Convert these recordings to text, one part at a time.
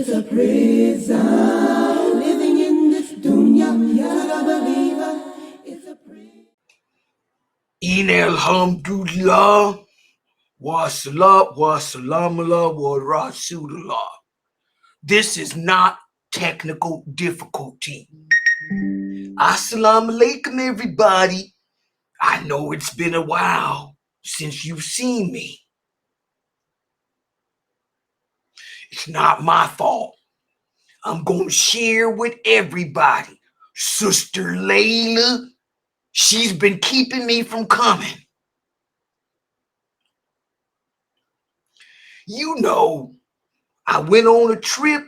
It's a prison. Living in this dunya to the believer. It's a prison. In alhamdulillah, wa salamallah, wa rasulullah. This is not technical difficulty. Assalamu alaikum, everybody. I know it's been a while since you've seen me. It's not my fault. I'm going to share with everybody. Sister Layla, she's been keeping me from coming. You know, I went on a trip.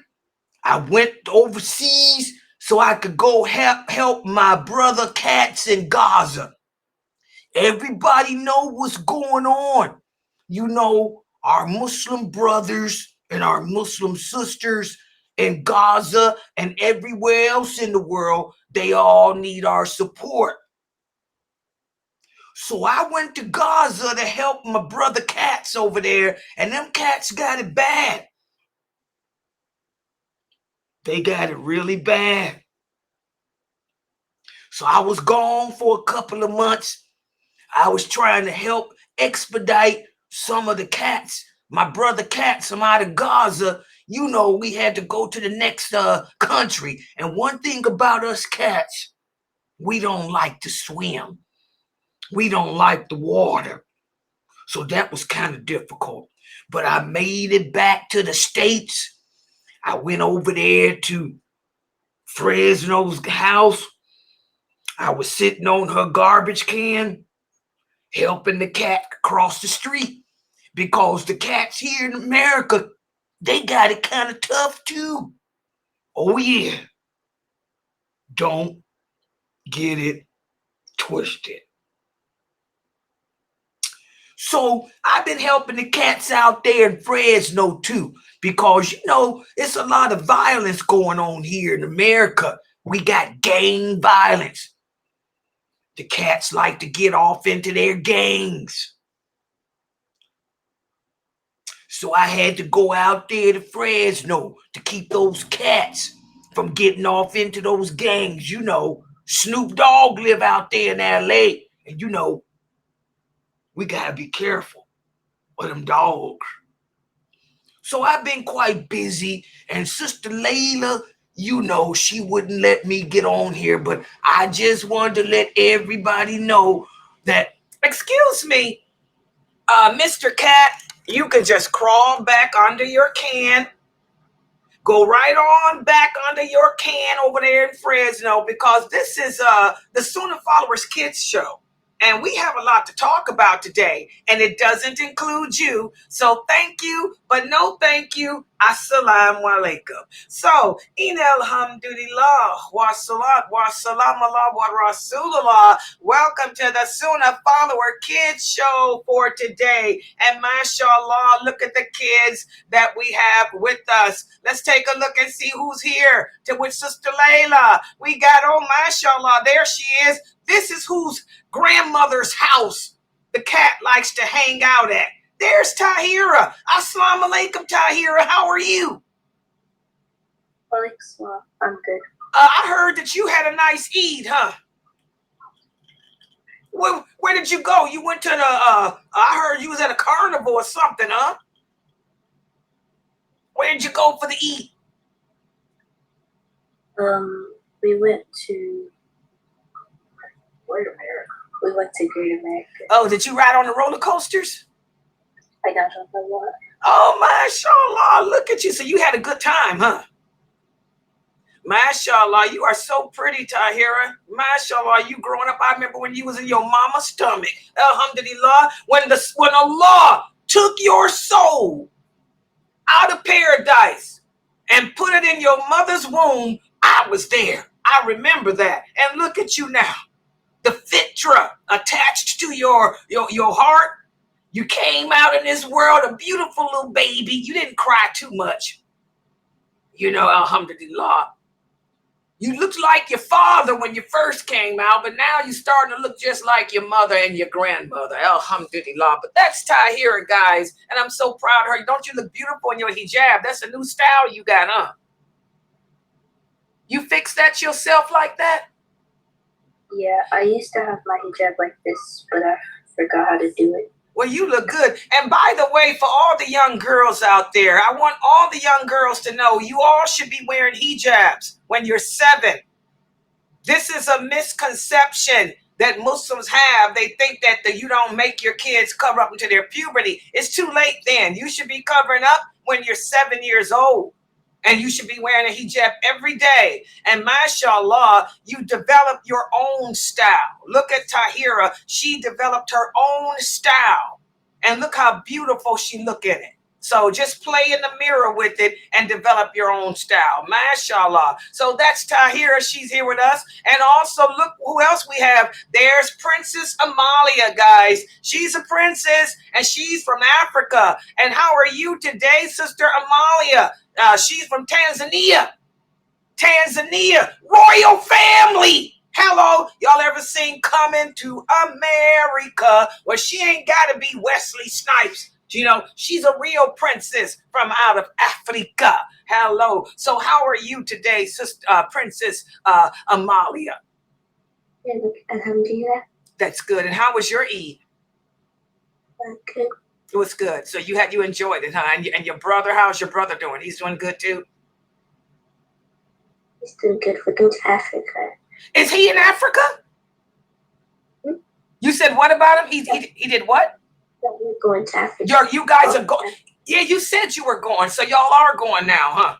I went overseas so I could go help my brother cats in Gaza. Everybody know what's going on. You know, our Muslim brothers and our Muslim sisters in Gaza and everywhere else in the world, they all need our support. So I went to Gaza to help my brother cats over there, and them cats got it bad. They got it really bad. So I was gone for a couple of months. I was trying to help expedite some of the cats, my brother cats from out of Gaza. You know, we had to go to the next country. And one thing about us cats, we don't like to swim. We don't like the water. So that was kind of difficult. But I made it back to the States. I went over there to Fresno's house. I was sitting on her garbage can, helping the cat cross the street, because the cats here in America, they got it kind of tough too. Oh yeah. Don't get it twisted. So I've been helping the cats out there in Fresno too, because, you know, it's a lot of violence going on here in America. We got gang violence. The cats like to get off into their gangs. So I had to go out there to Fresno to keep those cats from getting off into those gangs. You know, Snoop Dogg live out there in LA. And you know, we gotta be careful with them dogs. So I've been quite busy, and Sister Layla, you know, she wouldn't let me get on here, but I just wanted to let everybody know that, excuse me, Mr. Cat, you can just crawl back under your can. Go right on back under your can over there in Fresno, because this is the Sunnahfollowers Kids show. And we have a lot to talk about today, and it doesn't include you. So thank you, but no thank you. Assalamu alaikum. So, in alhamdulillah, wa salat, wa salam Allah, wa rasulullah. Welcome to the Sunnah Follower Kids show for today. And mashallah, look at the kids that we have with us. Let's take a look and see who's here. With Sister Layla, we got, oh mashallah, there she is. This is whose grandmother's house the cat likes to hang out at. There's Tahira. Assalamu alaikum, Tahira. How are you? Well, I'm good. I heard that you had a nice Eid, huh? Where did you go? You went to the, I heard you was at a carnival or something, huh? Where did you go for the Eid? We went to Great America. We went to Great America. Oh, did you ride on the roller coasters? I got on the water. Oh, mashallah, look at you. So you had a good time, huh? Mashallah, you are so pretty, Tahira. Mashallah, you growing up, I remember when you was in your mama's stomach. Alhamdulillah, when Allah took your soul out of paradise and put it in your mother's womb, I was there. I remember that. And look at you now. The fitra attached to your heart. You came out in this world a beautiful little baby. You didn't cry too much. You know, alhamdulillah. You looked like your father when you first came out, but now you're starting to look just like your mother and your grandmother. Alhamdulillah. But that's Tahira, guys, and I'm so proud of her. Don't you look beautiful in your hijab? That's a new style you got, huh? You fixed that yourself like that? Yeah, I used to have my hijab like this, but I forgot how to do it. Well, you look good. And by the way, for all the young girls out there, I want all the young girls to know you all should be wearing hijabs when you're 7. This is a misconception that Muslims have. They think that you don't make your kids cover up until their puberty. It's too late then. You should be covering up when you're 7 years old. And you should be wearing a hijab every day. And mashallah, you develop your own style. Look at Tahira. She developed her own style. And look how beautiful she look in it. So just play in the mirror with it and develop your own style. Mashallah. So that's Tahira. She's here with us. And also look who else we have. There's Princess Amalia, guys. She's a princess and she's from Africa. And how are you today, Sister Amalia? She's from Tanzania. Tanzania, royal family. Hello, y'all ever seen Coming to America? Well, she ain't got to be Wesley Snipes. You know, she's a real princess from out of Africa. Hello. So how are you today, Sister Princess Amalia? Yeah, look, alhamdulillah. That's good. And how was your Eid? Good. It was good. So you enjoyed it, huh? And your brother, how's your brother doing? He's doing good too? He's doing good. We're going to Africa. Is he in Africa? Hmm? You said what about him? He did what? Yeah, we're going to Africa. You guys are going. Yeah, you said you were going. So y'all are going now, huh?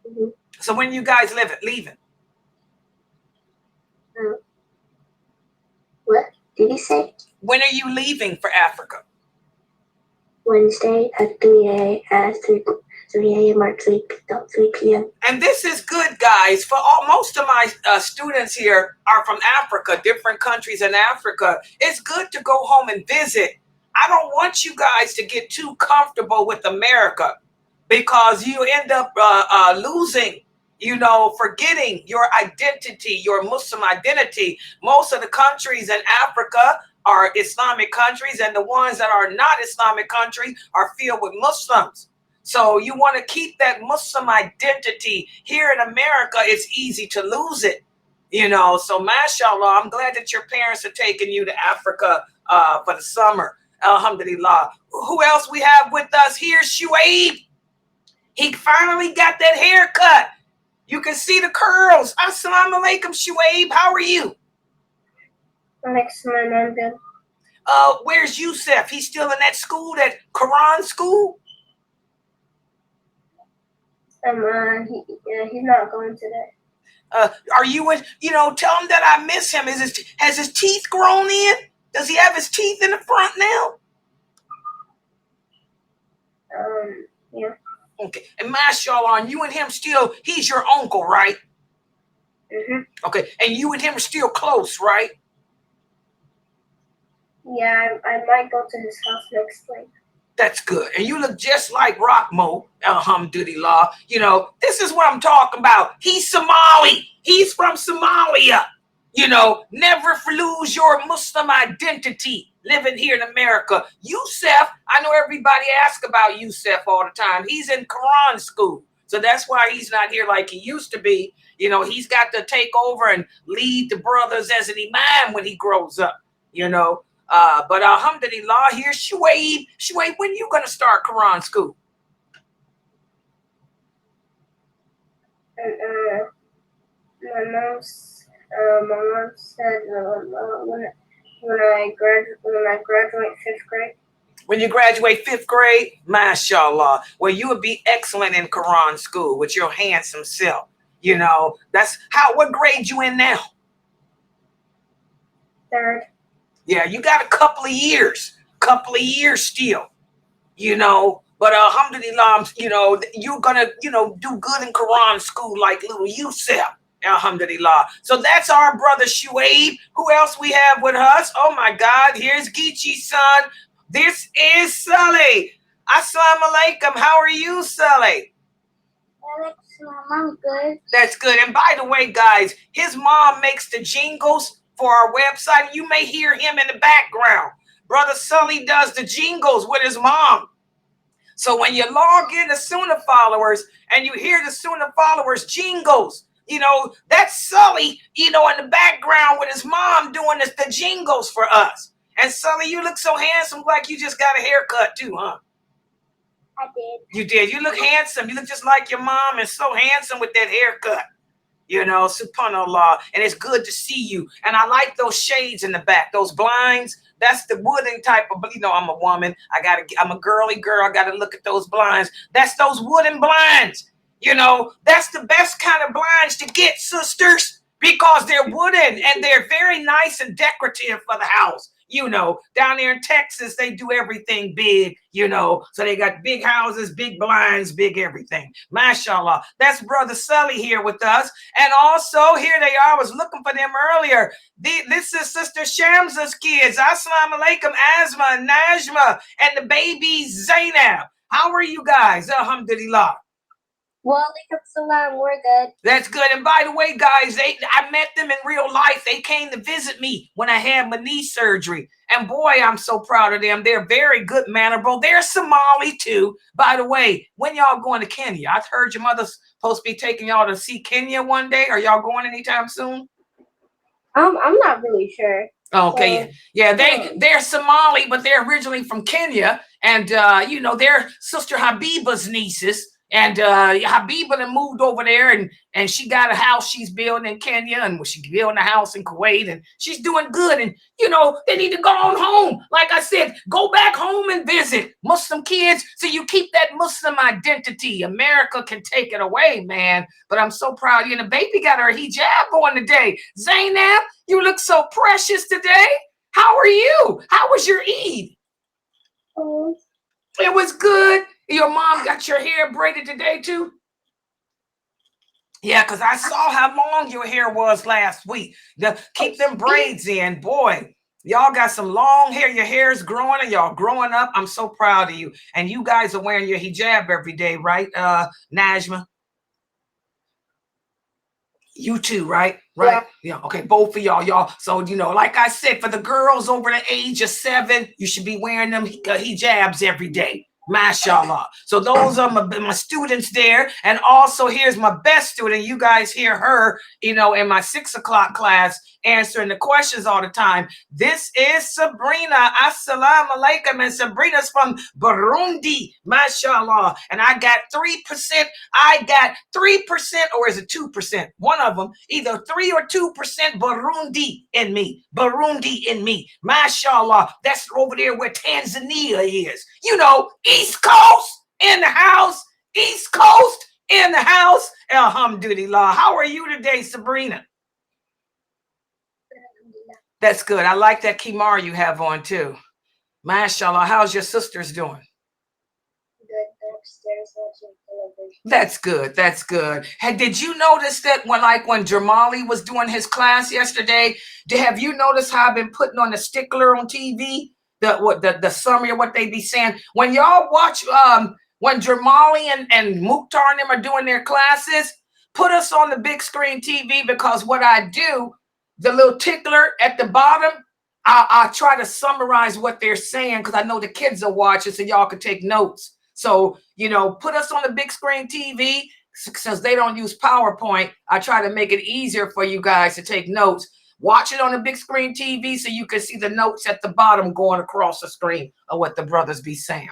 Mm-hmm. So when you guys leaving? What did he say? When are you leaving for Africa? Wednesday at 3 a.m. or 3 p.m. And this is good, guys. For most of my students here are from Africa, different countries in Africa. It's good to go home and visit. I don't want you guys to get too comfortable with America because you end up losing, forgetting your identity, your Muslim identity. Most of the countries in Africa are Islamic countries, and the ones that are not Islamic countries are filled with Muslims. So you want to keep that Muslim identity. Here in America, it's easy to lose it, So mashallah, I'm glad that your parents are taking you to Africa for the summer. Alhamdulillah. Who else we have with us here? Shuaib. He finally got that haircut. You can see the curls. Assalamu alaikum, Shuaib. How are you? Where's Yusuf? He's still in that school, that Quran school? He's not going today. Are you in, tell him that I miss him. Has his teeth grown in? Does he have his teeth in the front now? Yeah. Okay. And mashallah, you and him still, he's your uncle, right? Mm-hmm. Okay. And you and him are still close, right? Yeah, I might go to his house next week. That's good. And you look just like Rockmo, alhamdulillah. This is what I'm talking about. He's Somali. He's from Somalia. Never lose your Muslim identity living here in America. Yusuf, I know everybody asks about Yusuf all the time. He's in Quran school. So that's why he's not here like he used to be. He's got to take over and lead the brothers as an imam when he grows up, But alhamdulillah, here's Shuaib. Shuaib, when are you going to start Quran school? My mom said when I graduate 5th grade. When you graduate 5th grade, mashallah, well, you would be excellent in Quran school with your handsome self. What grade you in now? 3rd. Yeah, you got a couple of years still, But alhamdulillah, you're gonna, do good in Quran school like little Yusuf. Alhamdulillah. So that's our brother Shuaib. Who else we have with us? Oh my God, here's Geechi's son. This is Sully. Assalamu alaikum. How are you, Sully? I'm good. That's good. And by the way, guys, his mom makes the jingles for our website. You may hear him in the background. Brother Sully does the jingles with his mom. So when you log into Sunnah Followers and you hear the Sunnah Followers jingles, you know, that's Sully, you know, in the background with his mom doing the jingles for us. And Sully, you look so handsome, like you just got a haircut too, huh? I did. You did. You look handsome. You look just like your mom and so handsome with that haircut. You know, subhanAllah. And it's good to see you. And I like those shades in the back, those blinds. That's the wooden type of, you know, I'm a woman. I'm a girly girl. I got to look at those blinds. That's those wooden blinds. You know, that's the best kind of blinds to get, sisters, because they're wooden and they're very nice and decorative for the house. You know, down there in Texas, they do everything big, you know. So they got big houses, big blinds, big everything. MashaAllah. That's Brother Sully here with us. And also, here they are. I was looking for them earlier. This is Sister Shamsa's kids. Assalamu alaikum, Asma and Najma, and the baby Zainab. How are you guys? Alhamdulillah. Walaikum salam, we're good. That's good. And by the way, guys, I met them in real life. They came to visit me when I had my knee surgery. And boy, I'm so proud of them. They're very good mannerable. They're Somali too. By the way, when y'all going to Kenya? I heard your mother's supposed to be taking y'all to see Kenya one day. Are y'all going anytime soon? I'm not really sure. Okay, yeah, they're Somali, but they're originally from Kenya. And, you know, they're Sister Habiba's nieces. And Habiba then moved over there and she got a house she's building in Kenya, and she's building a house in Kuwait, and she's doing good. And, you know, they need to go on home. Like I said, go back home and visit Muslim kids so you keep that Muslim identity. America can take it away, man. But I'm so proud of you. And the baby got her hijab on today. Zainab, you look so precious today. How are you? How was your Eid? Oh. It was good. Your mom got your hair braided today too? Yeah, because I saw how long your hair was last week. Keep them braids in, boy. Y'all got some long hair. Your hair is growing and y'all growing up. I'm so proud of you. And you guys are wearing your hijab every day, right, Najma? You too, right? Right? Yeah. Okay, both of y'all. So, you know, like I said, for the girls over the age of 7, you should be wearing them hijabs every day. MashaAllah. So those are my students there. And also here's my best student. You guys hear her, you know, in my 6 o'clock class answering the questions all the time. This is Sabrina. Assalamu alaikum. And Sabrina's from Burundi. MashaAllah. And I got 3%. I got 3%, or is it 2%? One of them, either 3 or 2% Burundi in me. Burundi in me. MashaAllah. That's over there where Tanzania is. You know, East Coast in the house. East Coast in the house. Alhamdulillah. How are you today, Sabrina? That's good. I like that kimar you have on too. MashaAllah. How's your sisters doing? That's good. That's good. Did you notice that when Jamali was doing his class yesterday, have you noticed how I've been putting on the stickler on TV? The summary of what they be saying. When y'all watch when Jamali and Mukhtar and them are doing their classes, put us on the big screen TV, because what I do, the little tickler at the bottom, I try to summarize what they're saying, because I know the kids are watching, so y'all can take notes. So, you know, put us on the big screen TV. Since they don't use PowerPoint, I try to make it easier for you guys to take notes. Watch it on the big screen TV so you can see the notes at the bottom going across the screen of what the brothers be saying.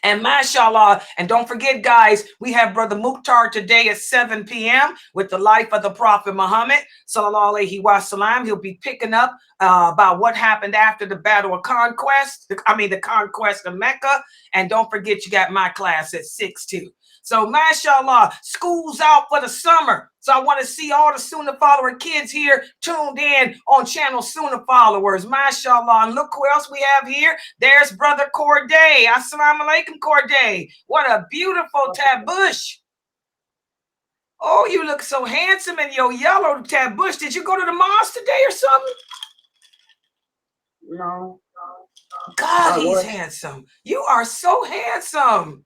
And mashallah, and don't forget, guys, we have Brother Mukhtar today at 7 p.m. with the life of the Prophet Muhammad, sallallahu alaihi wasallam. He'll be picking up about what happened after the Battle of Conquest, the conquest of Mecca. And don't forget, you got my class at 6 too. So, mashallah, school's out for the summer. So I want to see all the Sunnah follower kids here tuned in on channel Sunnah Followers. Mashallah. And look who else we have here. There's Brother Corday. Assalamu alaikum, Corday. What a beautiful tabush. Oh, you look so handsome in your yellow tabush. Did you go to the mosque today or something? No. God, he's handsome. You are so handsome.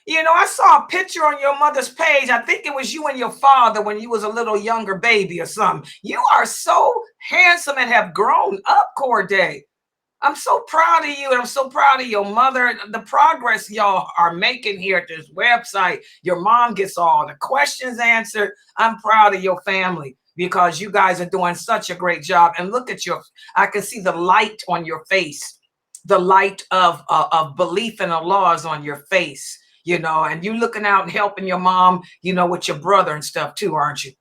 You know, I saw a picture on your mother's page. I think it was you and your father when you was a little younger baby or something. You are so handsome and have grown up, Corday. I'm so proud of you, and I'm so proud of your mother. The progress y'all are making here at this website. Your mom gets all the questions answered. I'm proud of your family because you guys are doing such a great job. And look at I can see the light on your face. The light of belief in Allah is on your face, you know, and you looking out and helping your mom, you know, with your brother and stuff too, aren't you?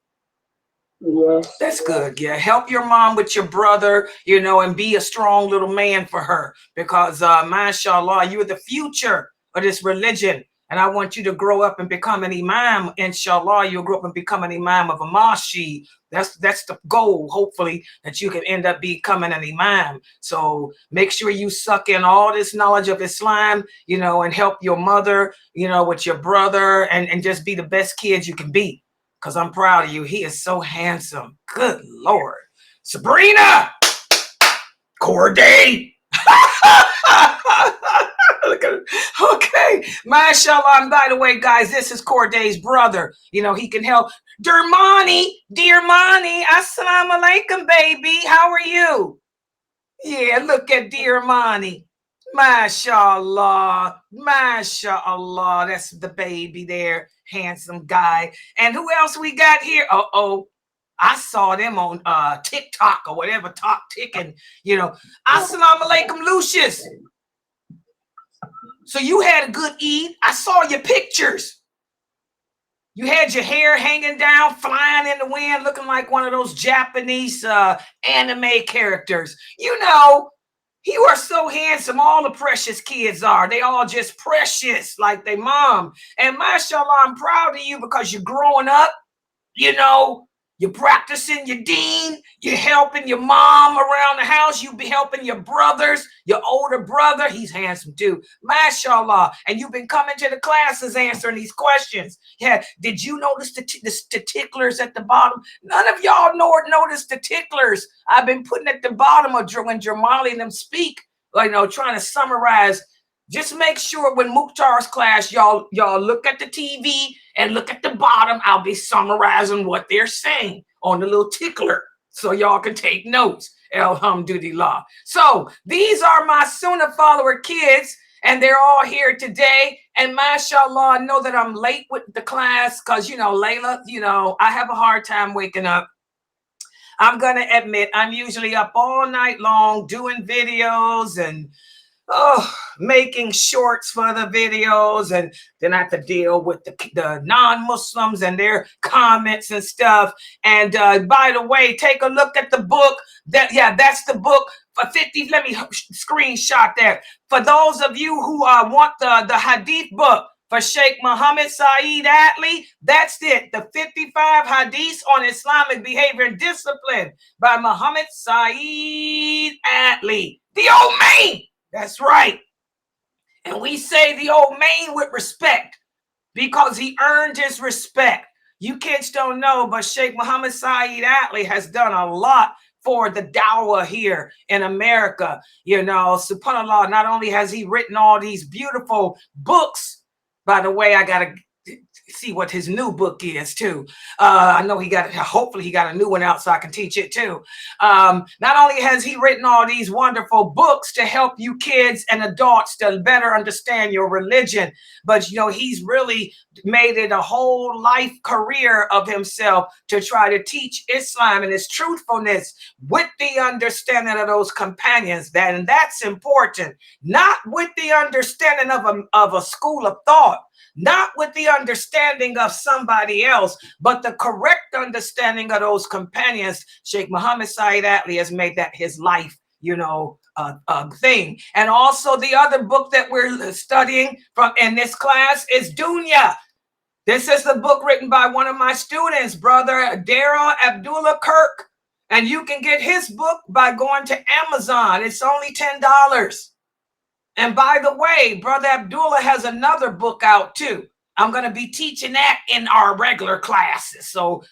Yes. That's good. Yeah. Help your mom with your brother, you know, and be a strong little man for her because, mashallah, you're the future of this religion. And I want you to grow up and become an imam. Inshallah, you'll grow up and become an imam of a mosque. That's the goal, hopefully, that you can end up becoming an imam. So make sure you suck in all this knowledge of Islam, you know, and help your mother, you know, with your brother and just be the best kid you can be. Because I'm proud of you. He is so handsome. Good Lord. Sabrina! Corday! Look at it. Okay. Mashallah. And by the way, guys, this is Corday's brother. You know, he can help. Dear Mani, assalamu alaikum, baby. How are you? Yeah, look at dear Mani. Mashallah. Mashallah. That's the baby there. Handsome guy. And who else we got here? Uh-oh. I saw them on TikTok or whatever, talk ticking, you know. Assalamu alaikum, Lucius. So you had a good Eid. I saw your pictures. You had your hair hanging down, flying in the wind, looking like one of those Japanese anime characters. You know, you are so handsome. All the precious kids are. They all just precious like their mom. And mashallah, I'm proud of you because you're growing up, you know. You're practicing your deen. You're helping your mom around the house. You be helping your brothers, your older brother. He's handsome too. Mashallah. And you've been coming to the classes answering these questions. Yeah. Did you notice the ticklers at the bottom? None of y'all noticed the ticklers I've been putting at the bottom of when Jamali and them speak, you know, trying to summarize. Just make sure when Mukhtar's class, y'all look at the TV and look at the bottom. I'll be summarizing what they're saying on the little tickler so y'all can take notes. Alhamdulillah. So these are my Sunnah follower kids, and they're all here today. And mashallah, I know that I'm late with the class because, you know, Layla, you know, I have a hard time waking up. I'm going to admit I'm usually up all night long doing videos and making shorts for the videos, and then I have to deal with the non-Muslims and their comments and stuff. And by the way, take a look at the book. That's the book for 50. Let me screenshot that. For those of you who want the Hadith book for Sheikh Muhammad Saeed Atlee, that's it. The 55 Hadiths on Islamic Behavior and Discipline by Muhammad Saeed Atlee. The old man. That's right. And we say the old man with respect because he earned his respect. You kids don't know, but Sheikh Muhammad Saeed Atlee has done a lot for the dawah here in America. You know, subhanAllah, not only has he written all these beautiful books, by the way, I got to see what his new book is too. I know hopefully he got a new one out so I can teach it too. Not only has he written all these wonderful books to help you kids and adults to better understand your religion, but you know, he's really made it a whole life career of himself to try to teach Islam and its truthfulness with the understanding of those companions. And that's important, not with the understanding of a school of thought, not with the understanding of somebody else, but the correct understanding of those companions. Sheikh Muhammad Saeed Atlee has made that his life, you know, thing. And also the other book that we're studying from in this class is Dunya. This is the book written by one of my students, brother Daryl Abdullah Kirk. And you can get his book by going to Amazon. It's only $10. And by the way, Brother Abdullah has another book out too. I'm going to be teaching that in our regular classes. So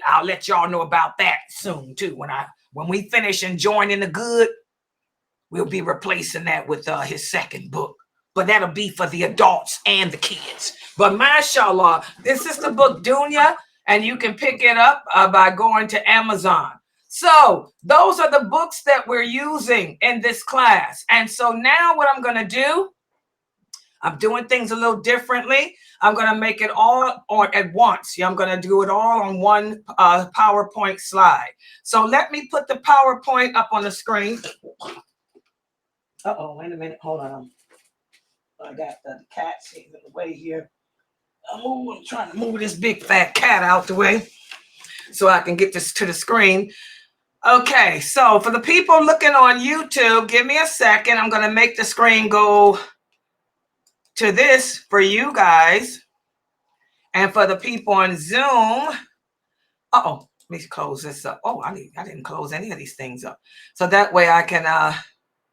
I'll let y'all know about that soon too. When we finish enjoying the good, we'll be replacing that with his second book. but that'll be for the adults and the kids. But mashallah, this is the book Dunya, and you can pick it up by going to Amazon. So those are the books that we're using in this class. And so now what I'm going to do, I'm doing things a little differently. I'm going to make it all on at once. Yeah, I'm going to do it all on one PowerPoint slide. So let me put the PowerPoint up on the screen. Uh-oh, wait a minute. Hold on. I got the cats in the way here. I'm trying to move this big fat cat out the way so I can get this to the screen. Okay, so for the people looking on YouTube, give me a second. I'm going to make the screen go to this for you guys. And for the people on Zoom, let me close this up. Oh, I didn't close any of these things up. So that way I can,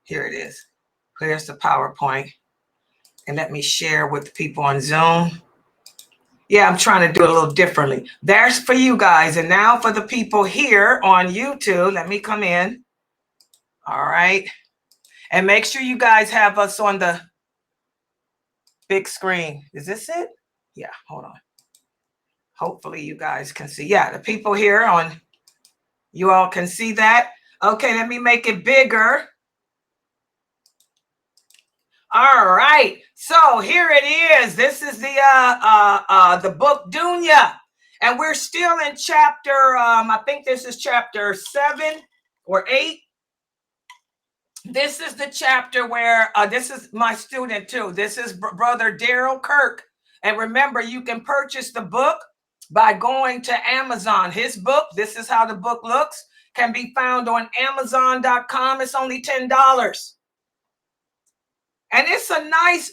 here it is. Here's the PowerPoint. And let me share with the people on Zoom. Yeah, I'm trying to do it a little differently. There's for you guys. And now for the people here on YouTube, let me come in. All right. And make sure you guys have us on the big screen. Is this it? Yeah, hold on. Hopefully you guys can see. Yeah, the people here on, you all can see that. Okay, let me make it bigger. All right, so here it is. This is the book Dunya, and we're still in chapter. I think this is chapter 7 or 8. This is the chapter where this is my student too. This is Brother Daryl Kirk, and remember, you can purchase the book by going to Amazon. His book. This is how the book looks. Can be found on Amazon.com. It's only $10. And it's a nice,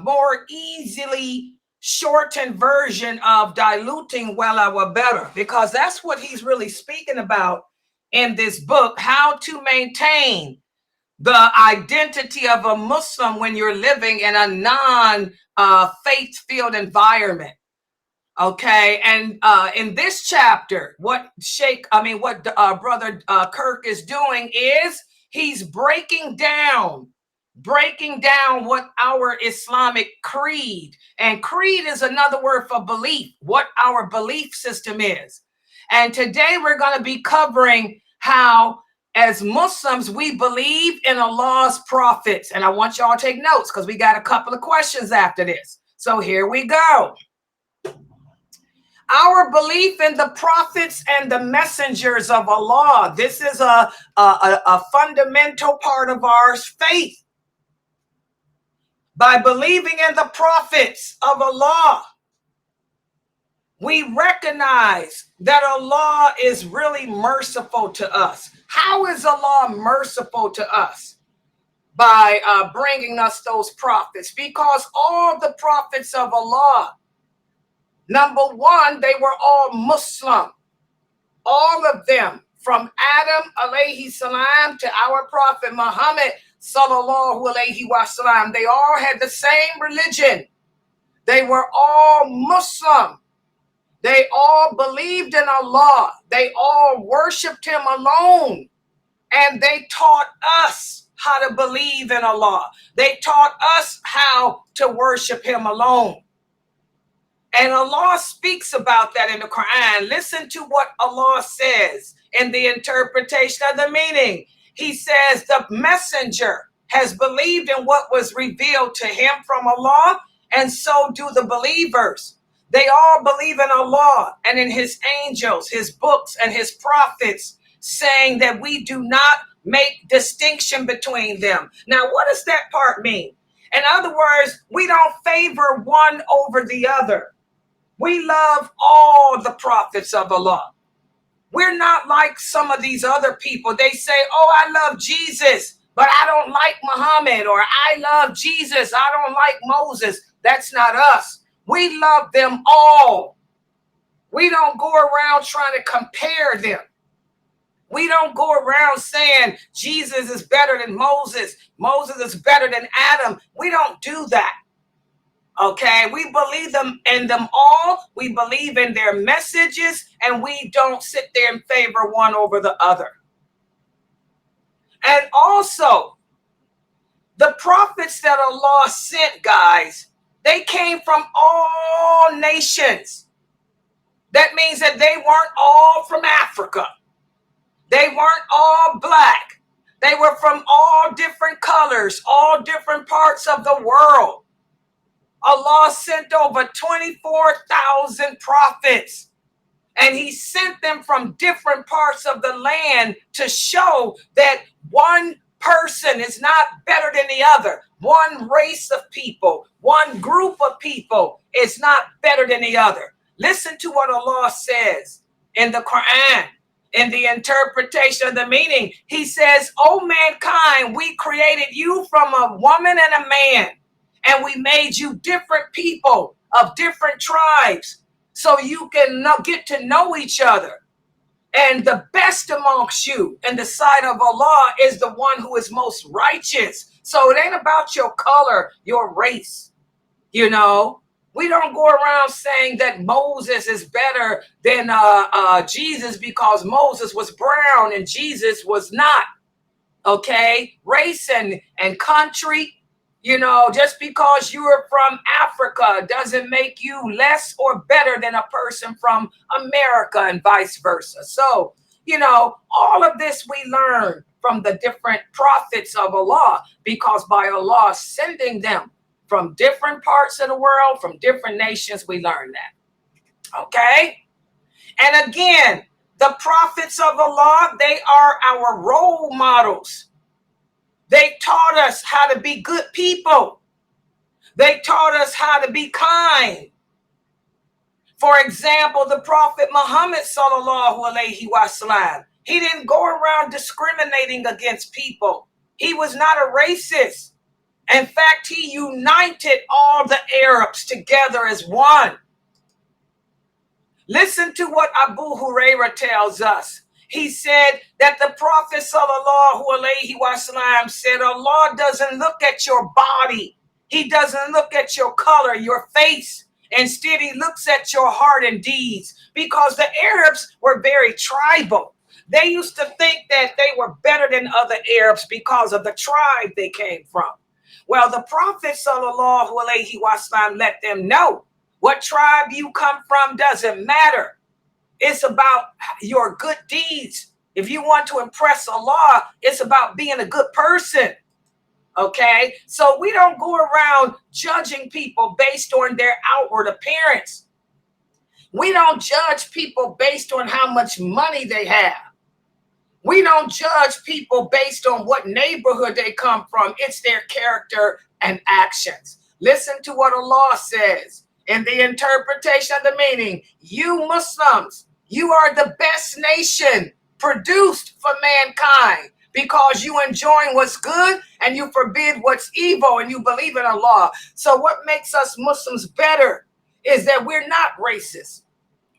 more easily shortened version of diluting well our better, because that's what he's really speaking about in this book, how to maintain the identity of a Muslim when you're living in a non-faith-filled environment. Okay, and in this chapter, what Brother Kirk is doing is he's breaking down what our Islamic creed, and creed is another word for belief, what our belief system is. And today we're going to be covering how, as Muslims, we believe in Allah's prophets. And I want y'all to take notes because we got a couple of questions after this. So here we go. Our belief in the prophets and the messengers of Allah. This is a fundamental part of our faith. By believing in the prophets of Allah, we recognize that Allah is really merciful to us. How is Allah merciful to us? By bringing us those prophets. Because all the prophets of Allah, number one, they were all Muslim. All of them, from Adam alayhi salam to our Prophet Muhammad sallallahu alayhi wasallam, they all had the same religion. They were all Muslim. They all believed in Allah. They all worshiped him alone. And they taught us how to believe in Allah. They taught us how to worship him alone. And Allah speaks about that in the Quran. Listen to what Allah says in the interpretation of the meaning. He says the messenger has believed in what was revealed to him from Allah, and so do the believers. They all believe in Allah and in his angels, his books, and his prophets, saying that we do not make distinction between them. Now, what does that part mean? In other words, we don't favor one over the other. We love all the prophets of Allah. We're not like some of these other people. They say, oh, I love Jesus, but I don't like Muhammad, or I love Jesus, I don't like Moses. That's not us. We love them all. We don't go around trying to compare them. We don't go around saying Jesus is better than Moses. Moses is better than Adam. We don't do that. Okay, we believe in them all. We believe in their messages, and we don't sit there and favor one over the other. And also, The prophets that Allah sent, guys, they came from all nations. That means that they weren't all from Africa. They weren't all black. They were from all different colors, all different parts of the world. Allah sent over 24,000 prophets, and he sent them from different parts of the land to show that one person is not better than the other. One race of people, one group of people is not better than the other. Listen to what Allah says in the Quran, in the interpretation of the meaning. He says, "O mankind, we created you from a woman and a man, and we made you different people of different tribes so you can get to know each other. And the best amongst you in the sight of Allah is the one who is most righteous." So it ain't about your color, your race. You know, we don't go around saying that Moses is better than Jesus because Moses was brown and Jesus was not. Okay, race and country. You know, just because you're from Africa doesn't make you less or better than a person from America and vice versa. So, you know, all of this we learn from the different prophets of Allah, because by Allah sending them from different parts of the world, from different nations, we learn that. Okay? And again, the prophets of Allah, they are our role models. They taught us how to be good people. They taught us how to be kind. For example, the Prophet Muhammad sallallahu alaihi wasallam, he didn't go around discriminating against people. He was not a racist. In fact, he united all the Arabs together as one. Listen to what Abu Hurairah tells us. He said that the Prophet sallallahu alaihi wasallam said, Allah doesn't look at your body. He doesn't look at your color, your face. Instead, he looks at your heart and deeds, because the Arabs were very tribal. They used to think that they were better than other Arabs because of the tribe they came from. Well, the Prophet sallallahu alaihi wasallam let them know, what tribe you come from doesn't matter. It's about your good deeds. If you want to impress Allah, it's about being a good person. Okay? So we don't go around judging people based on their outward appearance. We don't judge people based on how much money they have. We don't judge people based on what neighborhood they come from. It's their character and actions. Listen to what Allah says in the interpretation of the meaning. You Muslims, you are the best nation produced for mankind, because you enjoin what's good and you forbid what's evil and you believe in Allah. So what makes us Muslims better is that we're not racist.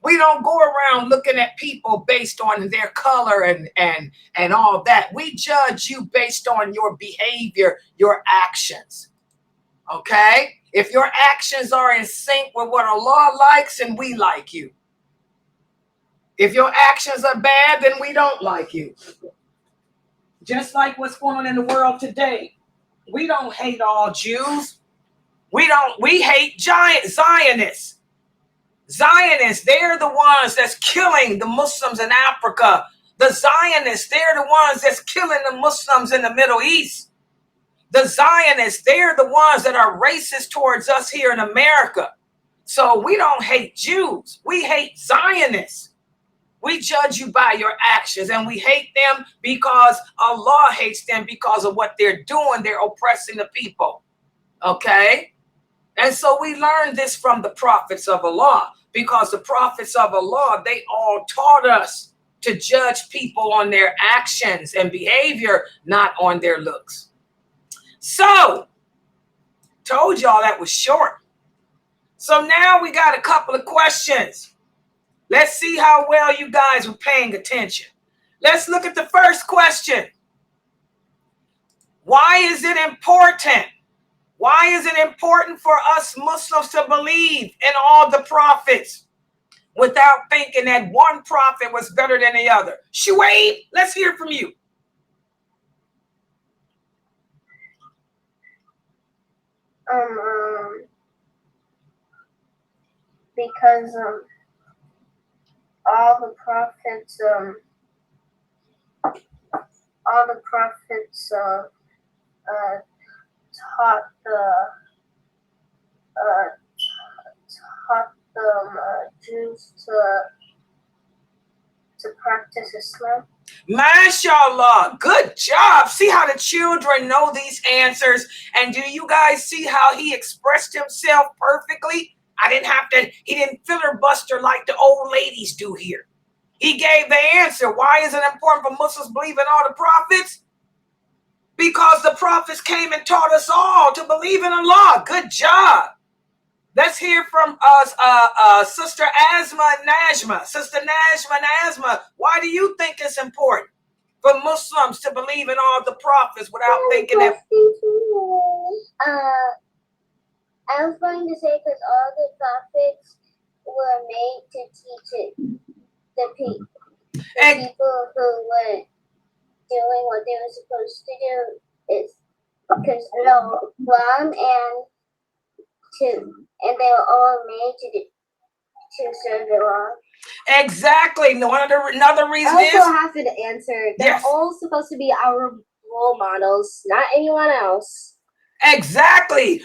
We don't go around looking at people based on their color and all that. We judge you based on your behavior, your actions. Okay? If your actions are in sync with what Allah likes, and we like you. If your actions are bad, then we don't like you. Just like what's going on in the world today. We don't hate all Jews. We hate Zionists. Zionists, they're the ones that's killing the Muslims in Africa. The Zionists, they're the ones that's killing the Muslims in the Middle East. The Zionists, they're the ones that are racist towards us here in America. So we don't hate Jews. We hate Zionists. We judge you by your actions, and we hate them because Allah hates them because of what they're doing. They're oppressing the people. Okay? And so we learned this from the prophets of Allah, because the prophets of Allah, they all taught us to judge people on their actions and behavior, not on their looks. So, told y'all that was short. So now we got a couple of questions. Let's see how well you guys were paying attention. Let's look at the first question. Why is it important? Why is it important for us Muslims to believe in all the prophets without thinking that one prophet was better than the other? Shuaib, let's hear from you. Because all the prophets taught the Jews to practice Islam. MashaAllah, good job. See how the children know these answers, and do you guys see how he expressed himself perfectly? He didn't filibuster like the old ladies do here. He gave the answer. Why is it important for Muslims believe in all the prophets? Because the prophets came and taught us all to believe in Allah. Good job. Let's hear from Sister Asma and Najma. Sister Najma and Asma, why do you think it's important for Muslims to believe in all the prophets without thinking that? I was going to say because all the prophets were made to teach it the people who were doing what they were supposed to do is because Islam and they were all made to serve Allah. Exactly. Another reason I also have to answer. They're Yes. all supposed to be our role models, not anyone else. Exactly.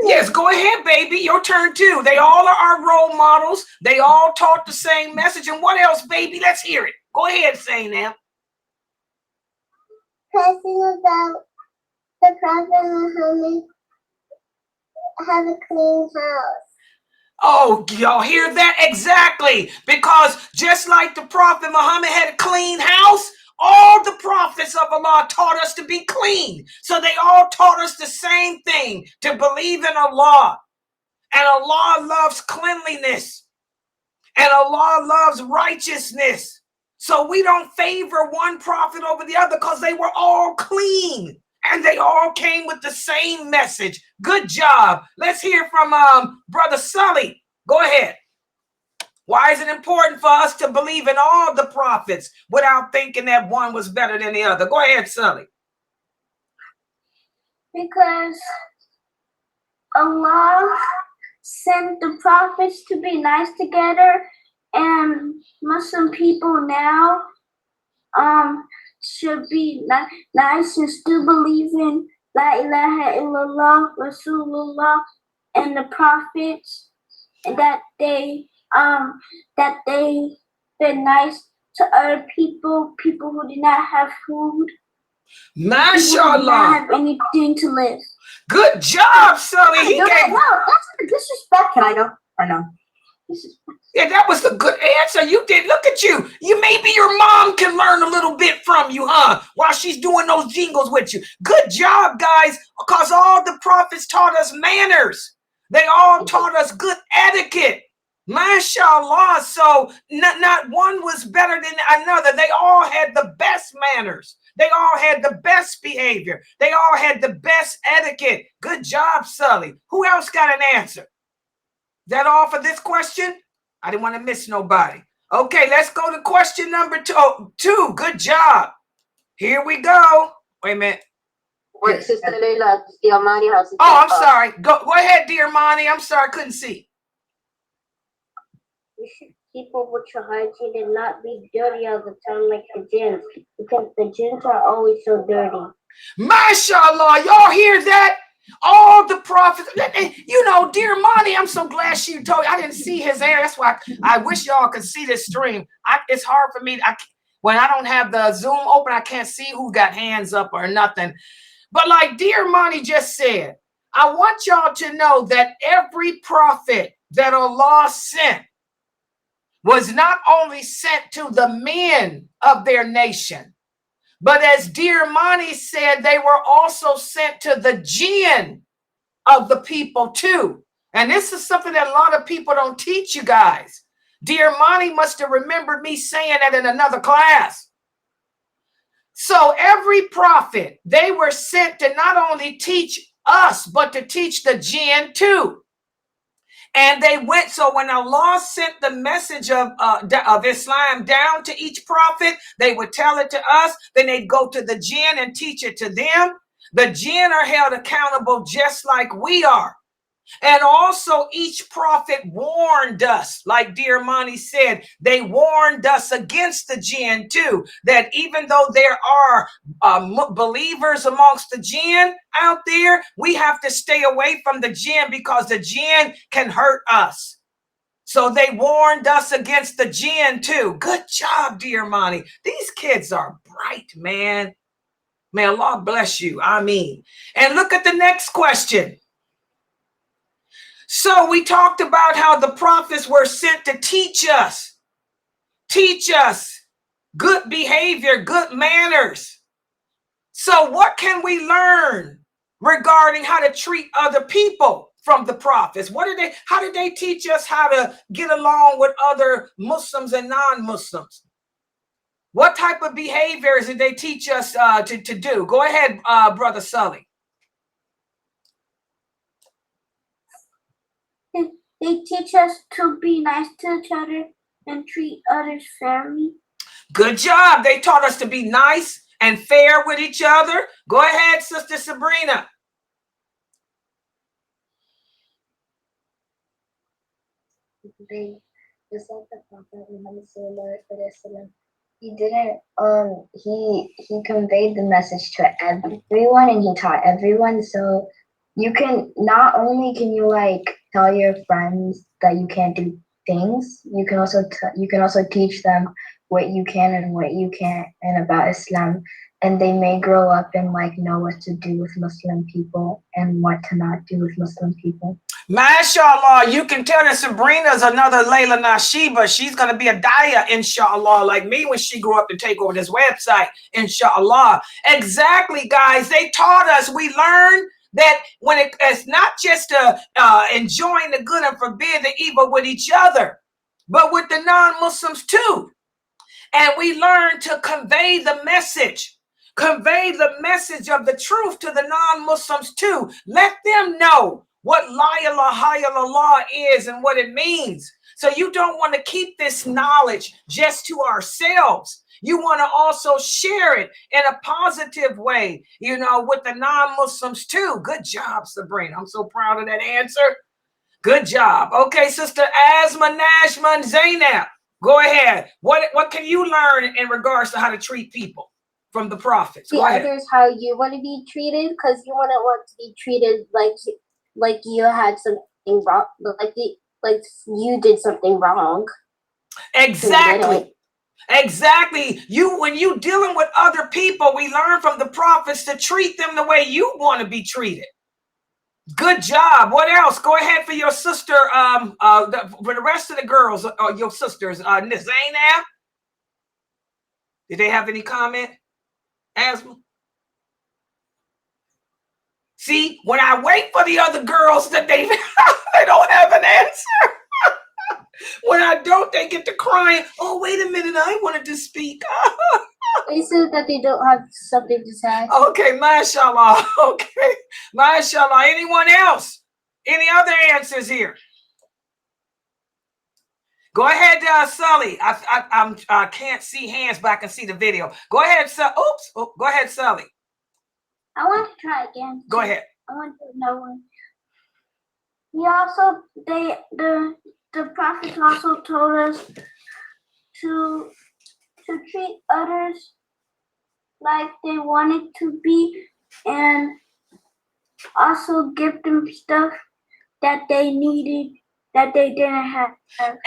Yes, go ahead, baby. Your turn too. They all are our role models. They all taught the same message. And what else, baby? Let's hear it. Go ahead, say now. Question about the Prophet Muhammad have a clean house. Oh, y'all hear that? Exactly. Because just like the Prophet Muhammad had a clean house, all the prophets of Allah taught us to be clean. So they all taught us the same thing, to believe in Allah. And Allah loves cleanliness. And Allah loves righteousness. So we don't favor one prophet over the other because they were all clean. And they all came with the same message. Good job. Let's hear from Brother Sully. Go ahead. Why is it important for us to believe in all the prophets without thinking that one was better than the other? Go ahead, Sully. Because Allah sent the prophets to be nice together, and Muslim people now should be nice and still believe in La ilaha illallah, Rasulullah, and the prophets, and that they been nice to other people who did not have food, MashaAllah. who did not have anything to live. Good job, Sully. No, that's a disrespect. Can I go or no? Yeah, that was a good answer. You did. Look at you. Maybe your mom can learn a little bit from you, huh? While she's doing those jingles with you. Good job, guys, because all the prophets taught us manners. They all taught us good etiquette. MashaAllah. So not one was better than another. They all had the best manners. They all had the best behavior. They all had the best etiquette. Good job, Sully. Who else got an answer? Is that all for this question? I didn't want to miss nobody. Okay, let's go to question number two. Good job. Here we go. Wait a minute. Wait, Sister Leila, Diamani has. Oh, I'm sorry. Go ahead, dear Monty. I'm sorry, I couldn't see. You should keep over your hygiene and not be dirty all the time like the jinns, because the jinns are always so dirty. MashaAllah, y'all hear that? All the prophets, dear Monty, I'm so glad she told you. I didn't see his hair. That's why I wish y'all could see this stream. It's hard for me. When I don't have the Zoom open, I can't see who got hands up or nothing. But like dear Monty just said, I want y'all to know that every prophet that Allah sent was not only sent to the men of their nation, but as dear Monty said, they were also sent to the jinn of the people too. And this is something that a lot of people don't teach you guys. Dear Monty must have remembered me saying that in another class. So every prophet, they were sent to not only teach us, but to teach the jinn too. And they went, so when Allah sent the message of Islam down to each prophet, they would tell it to us, then they'd go to the jinn and teach it to them. The jinn are held accountable just like we are. And also each prophet warned us, like dear Monty said, they warned us against the jinn too, that even though there are believers amongst the jinn out there, we have to stay away from the jinn because the jinn can hurt us. So they warned us against the jinn too. Good job, dear Monty. These kids are bright, man. May Allah bless you. I mean. And look at the next question. So we talked about how the prophets were sent to teach us good behavior, good manners. So what can we learn regarding how to treat other people from the prophets? How did they teach us how to get along with other Muslims and non-Muslims? What type of behaviors did they teach us to do? Go ahead, Brother Sully. They teach us to be nice to each other and treat others fairly. Good job. They taught us to be nice and fair with each other. Go ahead, Sister Sabrina. They, just like the Prophet Muhammad sallallahu alaihi wasallam, he didn't he conveyed the message to everyone and he taught everyone. So you can not only can you like tell your friends that you can't do things, you can also teach them what you can and what you can't and about Islam, and they may grow up and like know what to do with Muslim people and what to not do with Muslim people. MashaAllah, you can tell that Sabrina's another Layla Nashiba. She's going to be a daya, inshallah, like me when she grew up to take over this website, inshallah. Exactly, guys. They taught us, we learned that when it's not just enjoying the good and forbid the evil with each other, but with the non-Muslims too. And we learn to convey the message of the truth to the non-Muslims too. Let them know what la ilaha illallah is and what it means. So you don't want to keep this knowledge just to ourselves. You want to also share it in a positive way, with the non-Muslims too. Good job, Sabrina. I'm so proud of that answer. Good job. Okay, Sister Asma Nashman Zainab, go ahead. What can you learn in regards to how to treat people from the prophets? Go ahead. Others how you want to be treated, because you wouldn't want to be treated like you had something wrong, like you did something wrong. Exactly. Exactly. When you dealing with other people, we learn from the prophets to treat them the way you want to be treated. Good job. What else? Go ahead for your sister. For the rest of the girls, your sisters, Zainab. Did they have any comment? Asma? See, when I wait for the other girls that they don't have an answer. When I don't, they get to crying. Oh, wait a minute. I wanted to speak. They said that they don't have something to say. Okay, mashallah. Okay, mashallah. Anyone else? Any other answers here? Go ahead, Sully. I can't see hands, but I can see the video. Go ahead, Sully. Oops. Oh, go ahead, Sully. I want to try again. Go ahead. I want to know one. The prophets also told us to treat others like they wanted to be, and also give them stuff that they needed that they didn't have.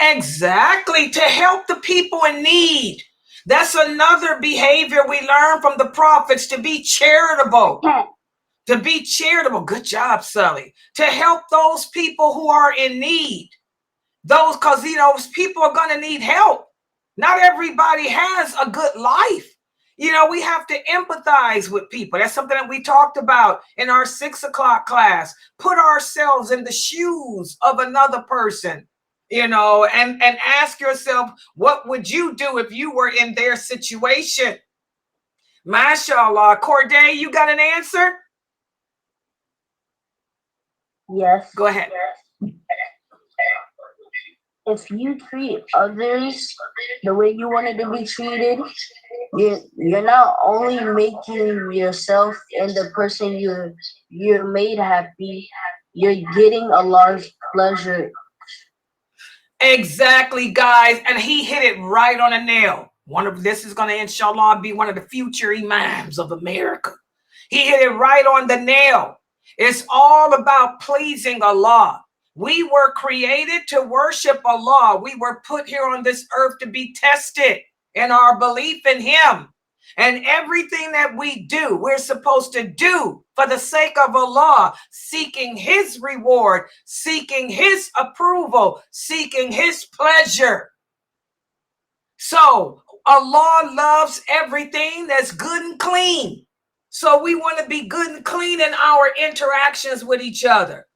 Exactly, to help the people in need. That's another behavior we learn from the prophets, to be charitable. Yeah. To be charitable. Good job, Sully. To help those people who are in need. Because people are going to need help. Not everybody has a good life. We have to empathize with people. That's something that we talked about in our 6 o'clock class. Put ourselves in the shoes of another person, and ask yourself, what would you do if you were in their situation? MashaAllah. Corday, you got an answer? Yes. Go ahead. If you treat others the way you wanted to be treated, you're not only making yourself and the person you're made happy, you're getting a large pleasure. Exactly, guys, and he hit it right on a nail. This is going to, inshallah, be one of the future imams of America. He hit it right on the nail. It's all about pleasing Allah. We were created to worship Allah. We were put here on this earth to be tested in our belief in Him. And everything that we do, we're supposed to do for the sake of Allah, seeking His reward, seeking His approval, seeking His pleasure. So Allah loves everything that's good and clean. So we want to be good and clean in our interactions with each other.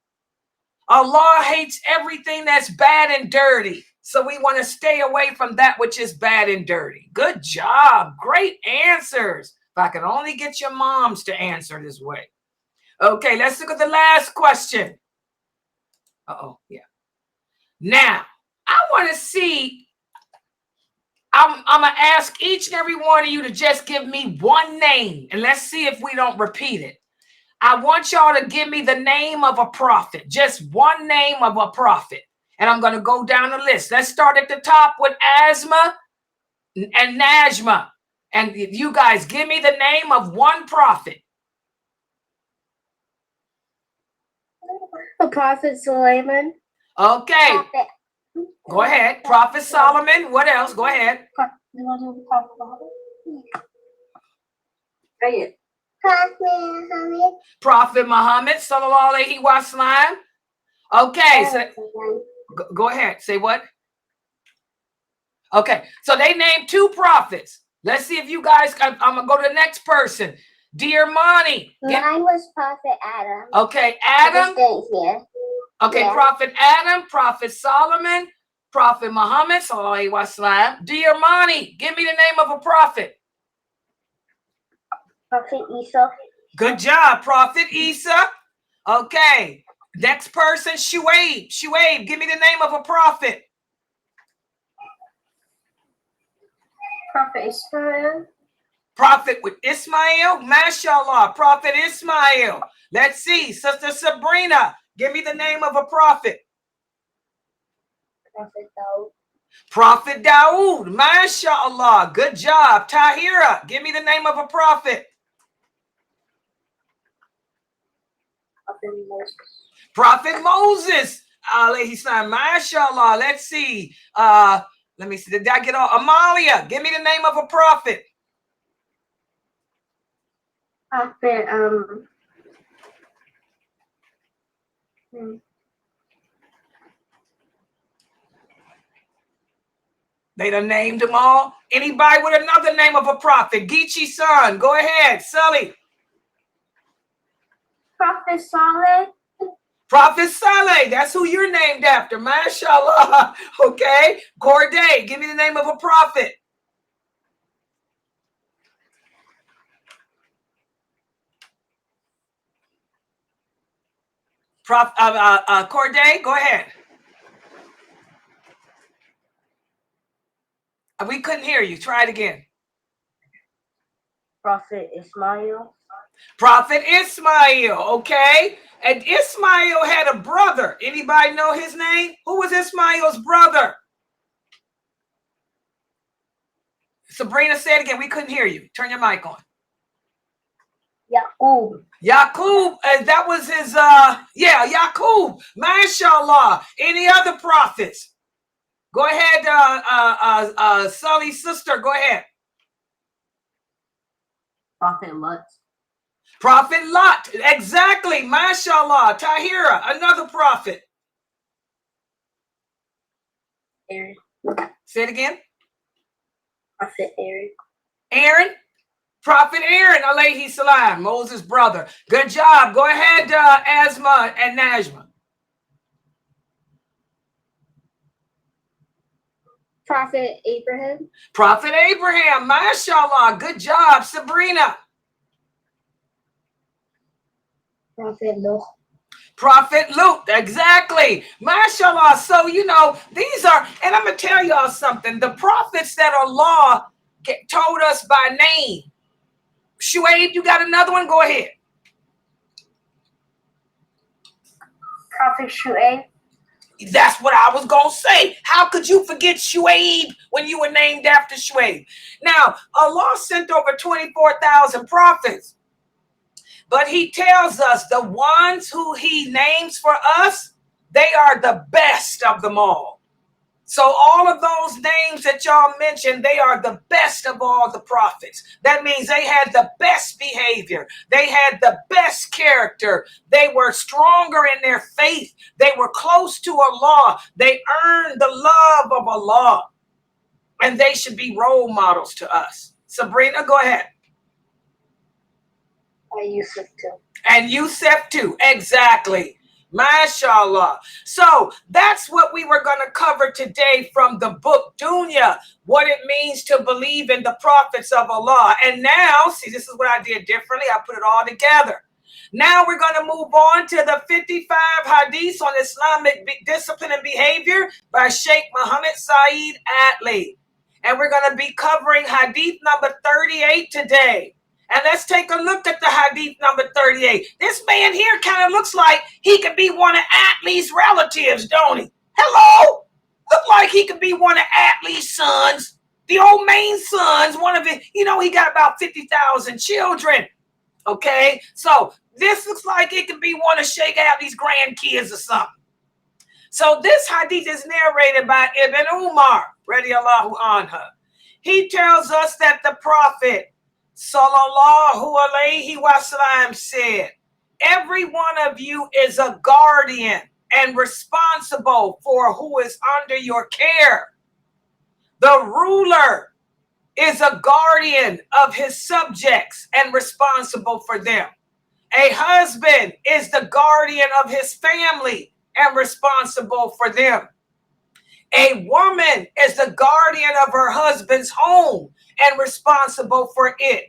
Allah hates everything that's bad and dirty. So we want to stay away from that which is bad and dirty. Good job. Great answers. If I could only get your moms to answer this way. Okay, let's look at the last question. Yeah. Now, I want to see, I'm going to ask each and every one of you to just give me one name. And let's see if we don't repeat it. I want y'all to give me the name of a prophet. Just one name of a prophet. And I'm going to go down the list. Let's start at the top with Asma and Najma. And you guys give me the name of one prophet. The Prophet Sulaiman. Okay. Go ahead. Prophet Solomon. What else? Go ahead. Prophet Muhammad. Sallallahu alaihi wasallam. Okay. So go ahead. Say what? Okay. So they named two prophets. Let's see if you guys, I'm going to go to the next person. Dear Monty. Mine was Prophet Adam. Okay. Adam. Okay. Yeah. Prophet Adam, Prophet Solomon, Prophet Muhammad. Sallallahu alaihi wasallam. Dear Monty, give me the name of a prophet. Prophet Isa. Good job. Prophet Isa. Okay. Next person, Shuaib. Shuaib, give me the name of a prophet. Prophet Ismail. Prophet with Ismail. MashaAllah. Prophet Ismail. Let's see. Sister Sabrina, give me the name of a prophet. Prophet Dawood. Prophet Dawood. MashaAllah. Good job. Tahira, give me the name of a prophet. Prophet Moses. Prophet Moses. Alayhi salam. MashaAllah. Let's see. Let me see. Did I get all? Amalia, give me the name of a prophet. Prophet They done named them all. Anybody with another name of a prophet? Geechee son, go ahead. Sully. Prophet Saleh. Prophet Saleh, that's who you're named after. MashaAllah. Okay. Corday, give me the name of a prophet. Corday, go ahead. We couldn't hear you. Try it again. Prophet Ismail. Prophet Ismail, okay? And Ismail had a brother. Anybody know his name? Who was Ismail's brother? Sabrina, say it again. We couldn't hear you. Turn your mic on. Yaqub. Yaqub, that was his, Yaqub. MashaAllah. Any other prophets? Go ahead, Sully's sister. Go ahead. Prophet Lot. Prophet Lot. Exactly. MashaAllah. Tahira, another prophet. Aaron. Say it again. Prophet Aaron. Aaron. Prophet Aaron, alayhi salam, Moses' brother. Good job. Go ahead, Asma and Najma. Prophet Abraham. Prophet Abraham, mashallah. Good job, Sabrina. Prophet Luke. Prophet Luke, exactly. Mashallah. So, these are, and I'm going to tell y'all something. The prophets that Allah told us by name. Shuaib, you got another one? Go ahead. Prophet Shuaib. That's what I was going to say. How could you forget Shuaib when you were named after Shuaib? Now, Allah sent over 24,000 prophets. But he tells us the ones who he names for us, they are the best of them all. So all of those names that y'all mentioned, they are the best of all the prophets. That means they had the best behavior. They had the best character. They were stronger in their faith. They were close to Allah. They earned the love of Allah. And they should be role models to us. Sabrina, go ahead. Yusuf too. And Yusuf too. Exactly. MashaAllah. So that's what we were going to cover today from the book Dunya, what it means to believe in the prophets of Allah. And now, see, this is what I did differently. I put it all together. Now we're going to move on to the 55 Hadiths on Islamic discipline and behavior by Sheikh Muhammad Saeed Atlee. And we're going to be covering Hadith number 38 today. And let's take a look at the Hadith number 38. This man here kind of looks like he could be one of Atlee's relatives, don't he? Hello? Look like he could be one of Atlee's sons, the old main sons, one of it. You know, he got about 50,000 children. Okay? So this looks like it could be one of Sheikh Atlee's grandkids or something. So this Hadith is narrated by Ibn Umar, radiyallahu anhu. He tells us that the Prophet Sallallahu alayhi wasallam said, every one of you is a guardian and responsible for who is under your care. The ruler is a guardian of his subjects and responsible for them. A husband is the guardian of his family and responsible for them. A woman is the guardian of her husband's home and responsible for it.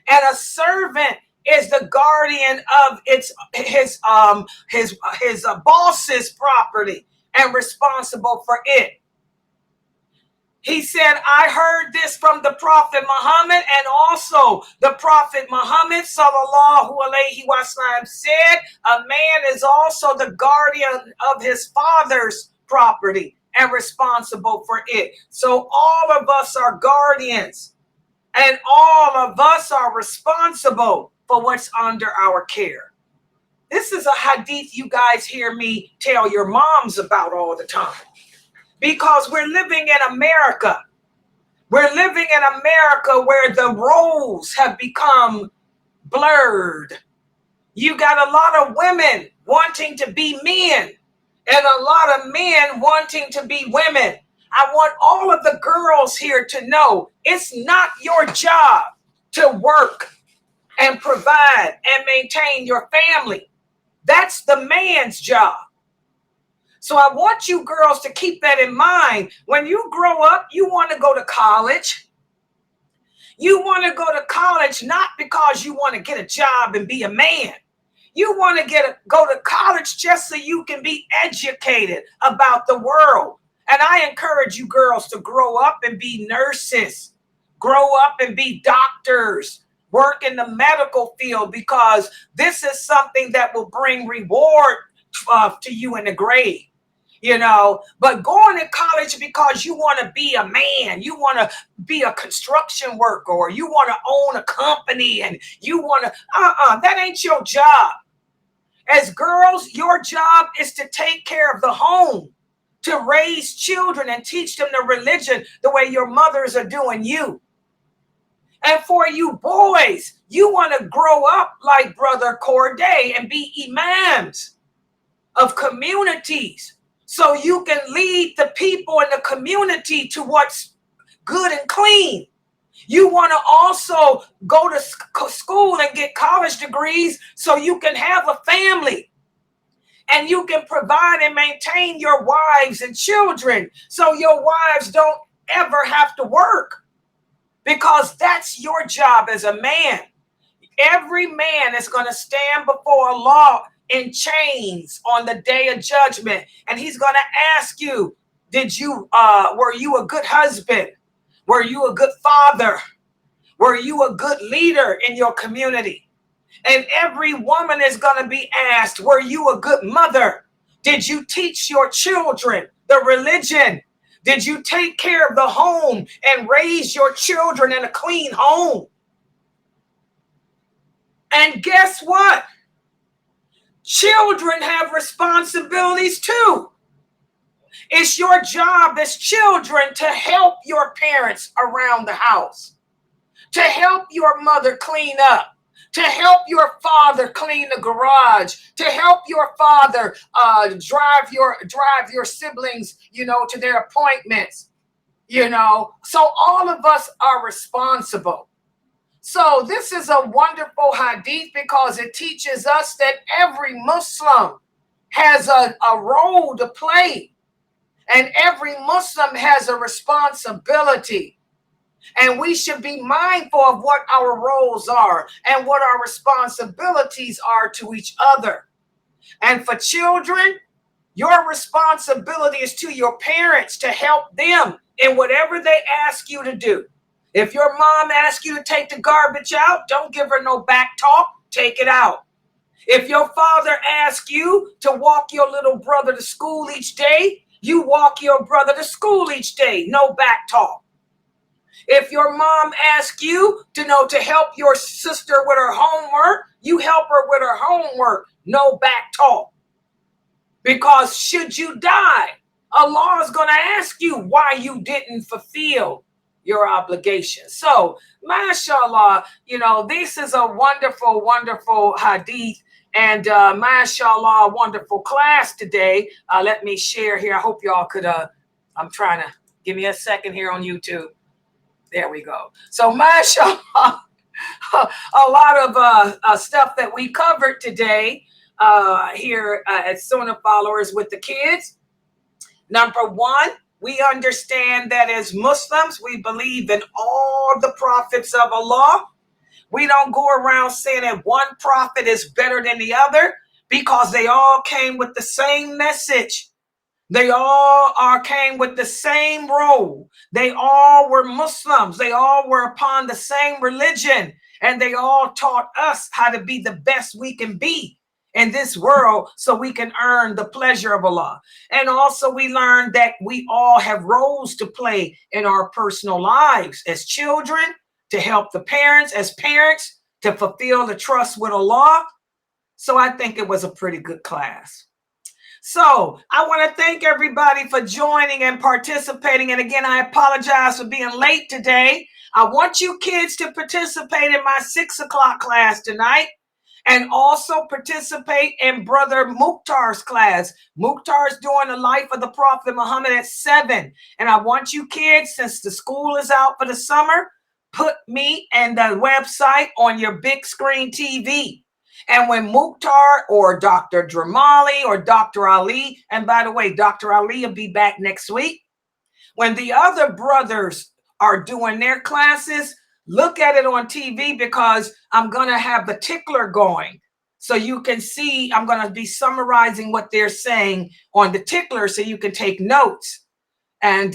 And a servant is the guardian of his boss's property and responsible for it. He said, I heard this from the Prophet Muhammad, and also the Prophet Muhammad sallallahu alaihi wasallam said, a man is also the guardian of his father's property and responsible for it. So all of us are guardians, and all of us are responsible for what's under our care. This is a hadith you guys hear me tell your moms about all the time, because we're living in America. We're living in America where the roles have become blurred. You got a lot of women wanting to be men, and a lot of men wanting to be women. I want all of the girls here to know it's not your job to work and provide and maintain your family. That's the man's job. So I want you girls to keep that in mind. When you grow up, you want to go to college. You want to go to college not because you want to get a job and be a man. You want to go to college just so you can be educated about the world. And I encourage you girls to grow up and be nurses, grow up and be doctors, work in the medical field, because this is something that will bring reward to you in the grave. You know, but going to college because you want to be a man, you want to be a construction worker, or you want to own a company, and you want to, that ain't your job. As girls, your job is to take care of the home, to raise children and teach them the religion the way your mothers are doing you. And for you boys, you want to grow up like Brother Corday and be imams of communities, so you can lead the people in the community to what's good and clean. You want to also go to school and get college degrees so you can have a family, and you can provide and maintain your wives and children so your wives don't ever have to work, because that's your job as a man. Every man is going to stand before Allah in chains on the day of judgment, and he's going to ask you, were you a good husband? Were you a good father? Were you a good leader in your community? And every woman is going to be asked, were you a good mother? Did you teach your children the religion? Did you take care of the home and raise your children in a clean home? And guess what? Children have responsibilities too. It's your job as children to help your parents around the house, to help your mother clean up, to help your father clean the garage, to help your father drive your siblings, to their appointments, So all of us are responsible. So this is a wonderful hadith because it teaches us that every Muslim has a role to play, and every Muslim has a responsibility. And we should be mindful of what our roles are and what our responsibilities are to each other. And for children, your responsibility is to your parents to help them in whatever they ask you to do. If your mom asks you to take the garbage out, don't give her no back talk, take it out. If your father asks you to walk your little brother to school each day, you walk your brother to school each day, no back talk. If your mom asks you to help your sister with her homework, you help her with her homework, no back talk. Because should you die, Allah is going to ask you why you didn't fulfill your obligation. So, mashallah, this is a wonderful, wonderful hadith. And mashallah, a wonderful class today. Let me share here. I hope y'all could, I'm trying to, give me a second here on YouTube. There we go. So mashallah, a lot of stuff that we covered today here at Sunnahfollowers with the kids. Number one, we understand that as Muslims, we believe in all the prophets of Allah. We don't go around saying that one prophet is better than the other because they all came with the same message. They all came with the same role. They all were Muslims. They all were upon the same religion. And they all taught us how to be the best we can be in this world so we can earn the pleasure of Allah. And also we learned that we all have roles to play in our personal lives as children, to help the parents, as parents, to fulfill the trust with Allah. So I think it was a pretty good class. So I want to thank everybody for joining and participating. And again, I apologize for being late today. I want you kids to participate in my 6 o'clock class tonight and also participate in Brother Mukhtar's class. Mukhtar's doing the life of the Prophet Muhammad at 7. And I want you kids, since the school is out for the summer, put me and the website on your big screen TV. And when Mukhtar or Dr. Dramali or Dr. Ali, and by the way, Dr. Ali will be back next week. When the other brothers are doing their classes, look at it on TV because I'm going to have the tickler going. So you can see, I'm going to be summarizing what they're saying on the tickler so you can take notes. And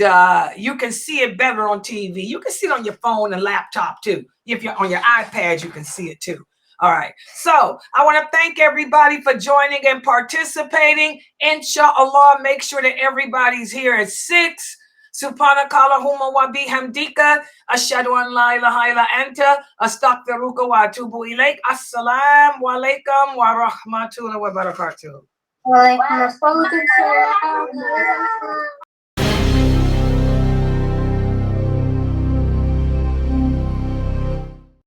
you can see it better on TV. You can see it on your phone and laptop too. If you're on your iPad, you can see it too. All right. So I want to thank everybody for joining and participating. Inshallah, make sure that everybody's here at 6. Subhanakallahumma wa bihamdika. Ashhadu an la ilaha illa anta. Astaghfiruka wa atubu ilaik. Assalamu alaikum wa rahmatullahi wa barakatuh. Wa alaikum assalam.